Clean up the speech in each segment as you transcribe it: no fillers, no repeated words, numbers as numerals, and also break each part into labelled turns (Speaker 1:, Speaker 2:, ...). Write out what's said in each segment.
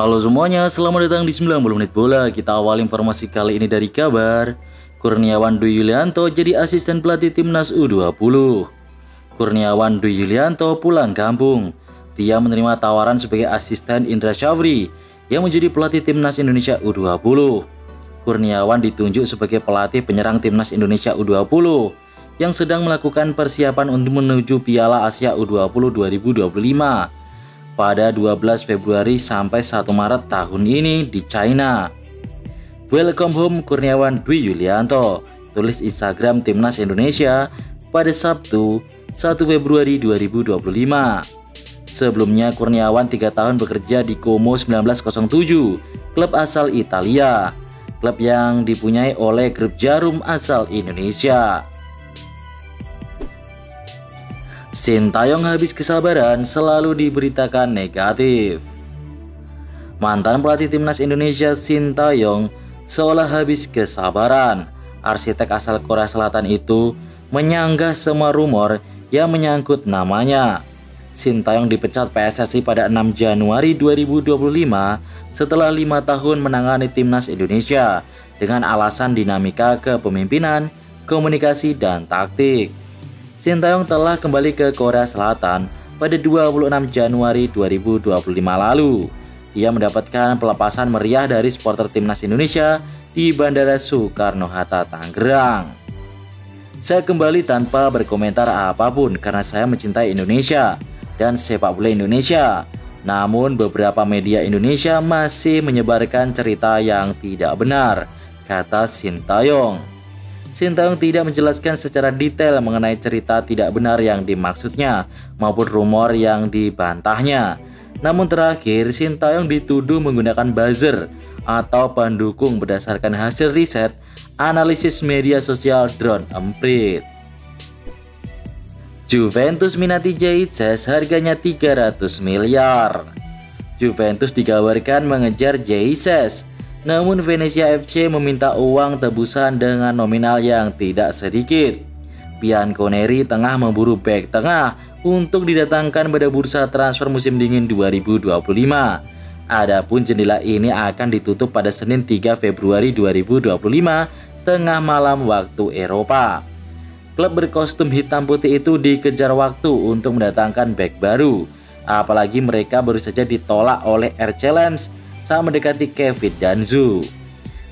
Speaker 1: Halo semuanya, selamat datang di 90 menit bola. Kita awal informasi kali ini dari kabar Kurniawan Dwi Yulianto jadi asisten pelatih timnas U20. Kurniawan Dwi Yulianto pulang kampung. Dia menerima tawaran sebagai asisten Indra Syafri yang menjadi pelatih timnas Indonesia U20. Kurniawan ditunjuk sebagai pelatih penyerang timnas Indonesia U20 yang sedang melakukan persiapan untuk menuju Piala Asia U20 2025 pada 12 Februari sampai 1 Maret tahun ini di China. Welcome home Kurniawan Dwi Yulianto, tulis Instagram Timnas Indonesia pada Sabtu 1 Februari 2025. Sebelumnya Kurniawan 3 tahun bekerja di Como 1907, klub asal Italia, klub yang dipunyai oleh grup Jarum asal Indonesia. Sintayong habis kesabaran, selalu diberitakan negatif. Mantan pelatih timnas Indonesia Sintayong seolah habis kesabaran. Arsitek asal Korea Selatan itu menyanggah semua rumor yang menyangkut namanya. Sintayong dipecat PSSI pada 6 Januari 2025 setelah 5 tahun menangani timnas Indonesia dengan alasan dinamika kepemimpinan, komunikasi, dan taktik. Sintayong telah kembali ke Korea Selatan pada 26 Januari 2025 lalu. Ia mendapatkan pelepasan meriah dari supporter timnas Indonesia di Bandara Soekarno-Hatta, Tangerang. Saya kembali tanpa berkomentar apapun karena saya mencintai Indonesia dan sepak bola Indonesia. Namun beberapa media Indonesia masih menyebarkan cerita yang tidak benar, kata Sintayong. Sintayong tidak menjelaskan secara detail mengenai cerita tidak benar yang dimaksudnya maupun rumor yang dibantahnya. Namun terakhir Sintayong dituduh menggunakan buzzer atau pendukung berdasarkan hasil riset analisis media sosial Drone Emprit. Juventus minati Jesus, harganya 300 miliar. Juventus dikabarkan mengejar Jesus. Namun Venezia FC meminta uang tebusan dengan nominal yang tidak sedikit. Bianconeri tengah memburu bek tengah untuk didatangkan pada bursa transfer musim dingin 2025. Adapun jendela ini akan ditutup pada Senin 3 Februari 2025 tengah malam waktu Eropa. Klub berkostum hitam putih itu dikejar waktu untuk mendatangkan bek baru. Apalagi mereka baru saja ditolak oleh RC Lens saat mendekati Kevin Danzu.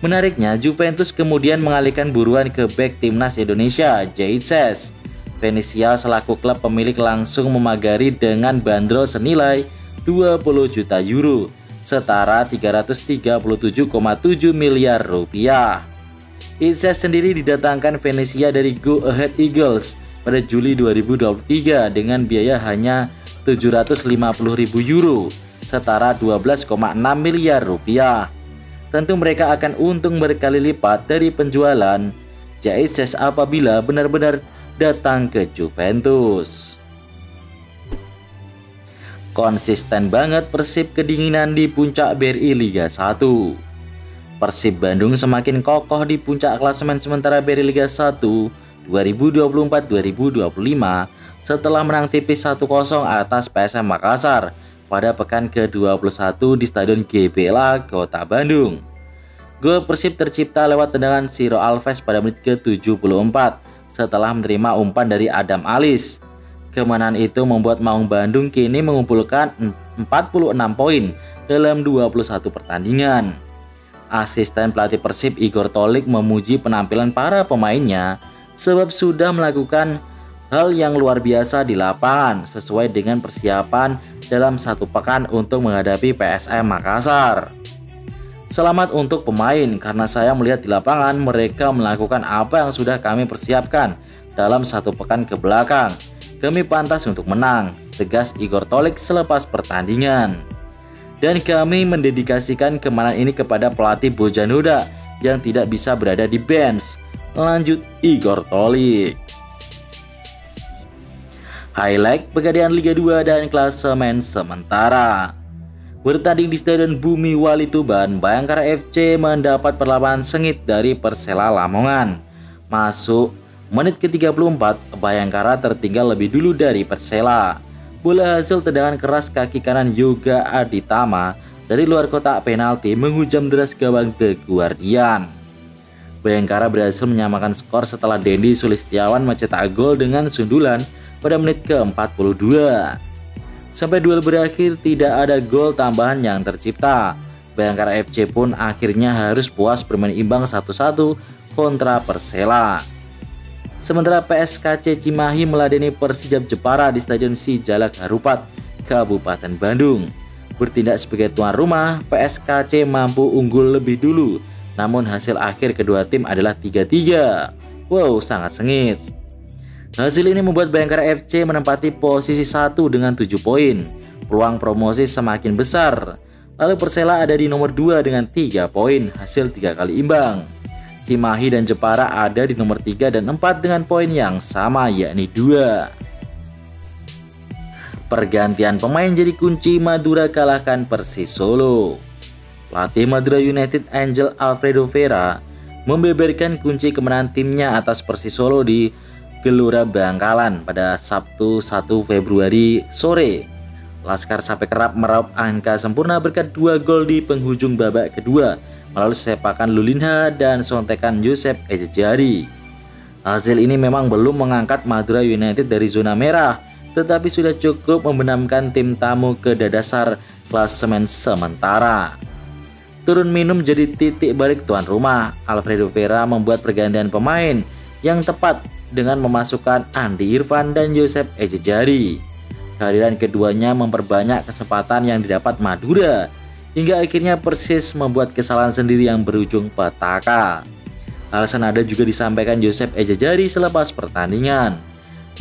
Speaker 1: Menariknya, Juventus kemudian mengalihkan buruan ke bek timnas Indonesia, Jesus. Venezia selaku klub pemilik langsung memagari dengan bandrol senilai 20 juta euro, setara 337,7 miliar rupiah. Jesus sendiri didatangkan Venezia dari Go Ahead Eagles pada Juli 2023 dengan biaya hanya 750.000 euro, setara 12,6 miliar rupiah. Tentu mereka akan untung berkali lipat dari penjualan Jesus apabila benar-benar datang ke Juventus. Konsisten banget Persib kedinginan di puncak BRI Liga 1. Persib Bandung semakin kokoh di puncak klasemen sementara BRI Liga 1 2024-2025 setelah menang tipis 1-0 atas PSM Makassar pada pekan ke-21 di Stadion GBLA Kota Bandung. Gol Persib tercipta lewat tendangan Ciro Alves pada menit ke-74 setelah menerima umpan dari Adam Alis. Kemenangan itu membuat Maung Bandung kini mengumpulkan 46 poin dalam 21 pertandingan. Asisten pelatih Persib Igor Tolik memuji penampilan para pemainnya sebab sudah melakukan hal yang luar biasa di lapangan sesuai dengan persiapan dalam 1 pekan untuk menghadapi PSM Makassar. Selamat untuk pemain karena saya melihat di lapangan mereka melakukan apa yang sudah kami persiapkan dalam 1 pekan ke belakang. Kami pantas untuk menang, tegas Igor Tolik selepas pertandingan. Dan kami mendedikasikan kemenangan ini kepada pelatih Bojanoda yang tidak bisa berada di bench, lanjut Igor Tolik. Highlight Pegadaian Liga 2 dan klasemen sementara. Bertanding di Stadion Bumi Wali Tuban, Bayangkara FC mendapat perlawanan sengit dari Persela Lamongan. Masuk menit ke-34, Bayangkara tertinggal lebih dulu dari Persela. Bola hasil tendangan keras kaki kanan Yoga Aditama dari luar kotak penalti menghujam deras gawang The Guardian. Bayangkara berhasil menyamakan skor setelah Dendi Sulistiawan mencetak gol dengan sundulan pada menit ke-42. Sampai duel berakhir tidak ada gol tambahan yang tercipta. Bayangkara FC pun akhirnya harus puas bermain imbang 1-1 kontra Persela. Sementara PSKC Cimahi meladeni Persijap Jepara di Stadion Sijalak Harupat, Kabupaten Bandung. Bertindak sebagai tuan rumah, PSKC mampu unggul lebih dulu, namun hasil akhir kedua tim adalah 3-3. Wow, sangat sengit. Hasil ini membuat Bayangkara FC menempati posisi 1 dengan 7 poin. Peluang promosi semakin besar. Lalu Persela ada di nomor 2 dengan 3 poin, hasil 3 kali imbang. Cimahi dan Jepara ada di nomor 3 dan 4 dengan poin yang sama, yakni 2. Pergantian pemain jadi kunci Madura kalahkan Persis Solo. Pelatih Madura United Angel Alfredo Vera membeberkan kunci kemenangan timnya atas Persis Solo di Gelora Bangkalan pada Sabtu 1 Februari sore. Laskar sampai kerap meraup angka sempurna berkat 2 gol di penghujung babak kedua melalui sepakan Lulinha dan sontekan Joseph Ejejari. Hasil ini memang belum mengangkat Madura United dari zona merah, tetapi sudah cukup membenamkan tim tamu ke dasar klasemen sementara. Turun minum jadi titik balik tuan rumah. Alfredo Vera membuat pergantian pemain yang tepat dengan memasukkan Andi Irfan dan Joseph Ejejari. Kehadiran keduanya memperbanyak kesempatan yang didapat Madura, hingga akhirnya Persis membuat kesalahan sendiri yang berujung petaka. Alasan ada juga disampaikan Joseph Ejejari selepas pertandingan.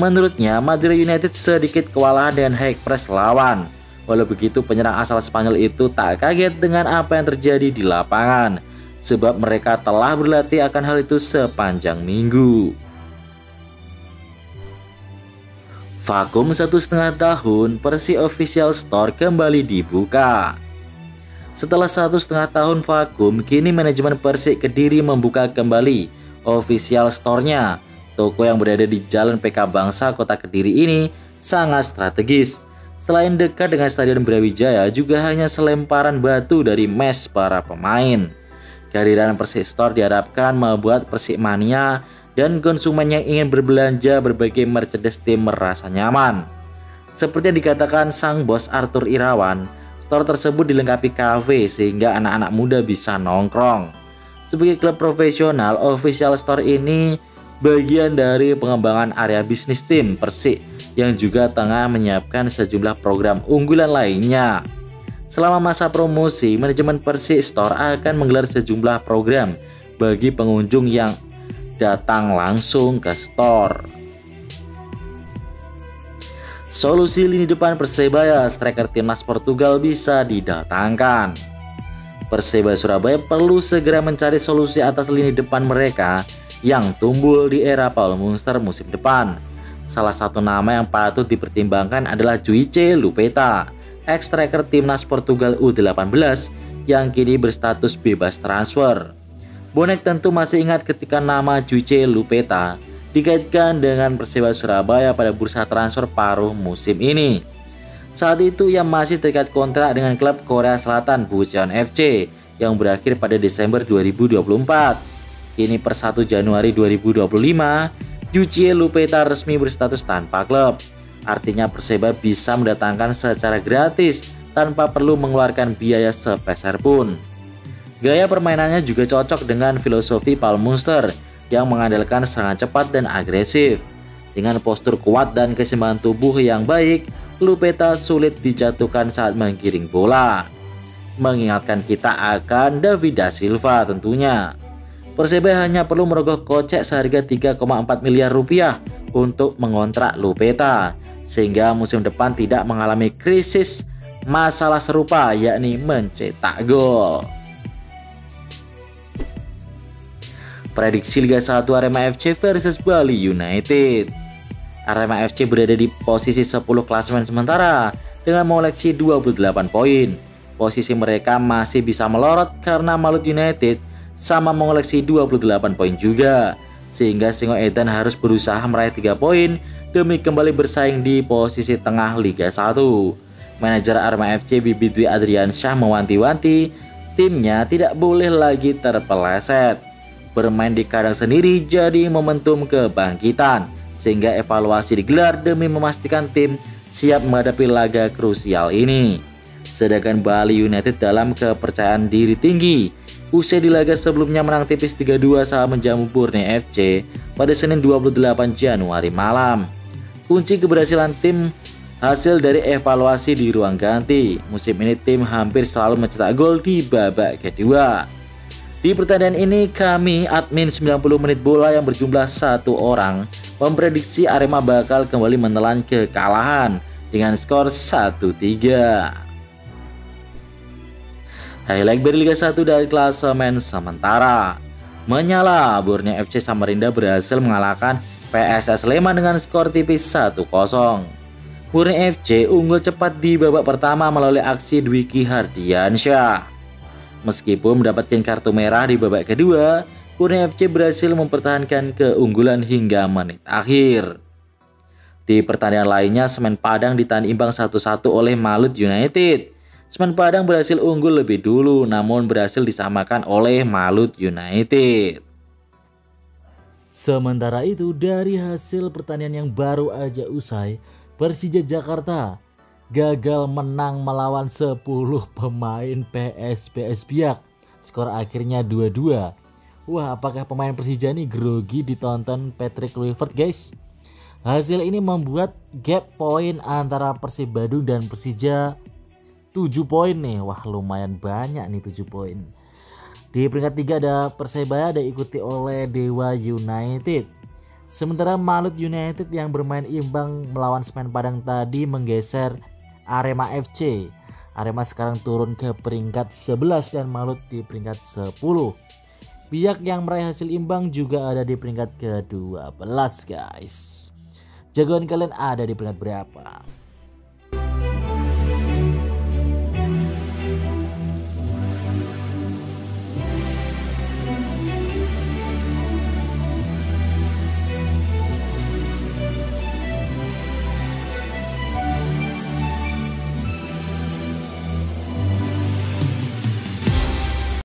Speaker 1: Menurutnya, Madura United sedikit kewalahan dengan high press lawan. Walau begitu, penyerang asal Spanyol itu tak kaget dengan apa yang terjadi di lapangan, sebab mereka telah berlatih akan hal itu sepanjang minggu. Vakum 1,5 tahun, Persi Official Store kembali dibuka. Setelah 1,5 tahun vakum, kini manajemen Persik Kediri membuka kembali official store-nya. Toko yang berada di Jalan PK Bangsa, Kota Kediri ini sangat strategis. Selain dekat dengan Stadion Brawijaya, juga hanya selemparan batu dari mes para pemain. Kehadiran Persik Store diharapkan membuat Persik mania dan konsumen yang ingin berbelanja berbagai merchandise tim merasa nyaman. Seperti yang dikatakan sang bos Arthur Irawan, store tersebut dilengkapi kafe sehingga anak-anak muda bisa nongkrong. Sebagai klub profesional, official store ini bagian dari pengembangan area bisnis tim Persik yang juga tengah menyiapkan sejumlah program unggulan lainnya. Selama masa promosi, manajemen Persik Store akan menggelar sejumlah program bagi pengunjung yang datang langsung ke store. Solusi lini depan Persebaya, striker timnas Portugal bisa didatangkan. Persebaya Surabaya perlu segera mencari solusi atas lini depan mereka yang tumbul di era Paul Munster musim depan. Salah satu nama yang patut dipertimbangkan adalah Juice Lupeta, ex-striker timnas Portugal U18 yang kini berstatus bebas transfer. Bonek tentu masih ingat ketika nama Juice Lupeta dikaitkan dengan Persebaya Surabaya pada bursa transfer paruh musim ini. Saat itu ia masih terikat kontrak dengan klub Korea Selatan Bucheon FC yang berakhir pada Desember 2024. Kini per 1 Januari 2025, Juice Lupeta resmi berstatus tanpa klub. Artinya Persebaya bisa mendatangkan secara gratis tanpa perlu mengeluarkan biaya sepeser pun. Gaya permainannya juga cocok dengan filosofi Paul Munster yang mengandalkan serangan cepat dan agresif. Dengan postur kuat dan keseimbangan tubuh yang baik, Lupeta sulit dijatuhkan saat menggiring bola. Mengingatkan kita akan David da Silva tentunya. Persebaya hanya perlu merogoh kocek seharga 3,4 miliar rupiah untuk mengontrak Lupeta, sehingga musim depan tidak mengalami krisis masalah serupa, yakni mencetak gol. Prediksi Liga 1 Arema FC versus Bali United. Arema FC berada di posisi 10 klasemen sementara dengan mengoleksi 28 poin. Posisi mereka masih bisa melorot karena Malut United sama mengoleksi 28 poin juga, sehingga Singo Edan harus berusaha meraih 3 poin demi kembali bersaing di posisi tengah Liga 1. Manajer Arema FC Bibi Dwi Adriansyah mewanti-wanti timnya tidak boleh lagi terpeleset. Bermain di kandang sendiri jadi momentum kebangkitan, sehingga evaluasi digelar demi memastikan tim siap menghadapi laga krusial ini. Sedangkan Bali United dalam kepercayaan diri tinggi, usai di laga sebelumnya menang tipis 3-2 saat menjamu Borneo FC pada Senin 28 Januari malam. Kunci keberhasilan tim hasil dari evaluasi di ruang ganti. Musim ini tim hampir selalu mencetak gol di babak kedua. Di pertandingan ini kami admin 90 menit bola yang berjumlah 1 orang memprediksi Arema bakal kembali menelan kekalahan dengan skor 1-3. Highlight dari Liga 1 dari klasemen sementara. Menyala, Borneo FC Samarinda berhasil mengalahkan PSS Sleman dengan skor tipis 1-0. Borneo FC unggul cepat di babak pertama melalui aksi Dwiki Hardiansyah. Meskipun mendapatkan kartu merah di babak kedua, Borneo FC berhasil mempertahankan keunggulan hingga menit akhir. Di pertandingan lainnya, Semen Padang ditahan imbang 1-1 oleh Malut United. Semen Padang berhasil unggul lebih dulu, namun berhasil disamakan oleh Malut United. Sementara itu, dari hasil pertandingan yang baru aja usai, Persija Jakarta gagal menang melawan 10 pemain PSPS Biak. Skor akhirnya 2-2. Wah, apakah pemain Persija ini grogi ditonton Patrick Kluivert, guys? Hasil ini membuat gap poin antara Persib Bandung dan Persija 7 poin nih. Wah, lumayan banyak nih 7 poin. Di peringkat 3 ada Persebaya diikuti oleh Dewa United. Sementara Malut United yang bermain imbang melawan Semen Padang tadi menggeser Arema FC. Arema sekarang turun ke peringkat 11 dan Malut di peringkat 10. Biak yang meraih hasil imbang juga ada di peringkat ke-12, guys. Jagoan kalian ada di peringkat berapa?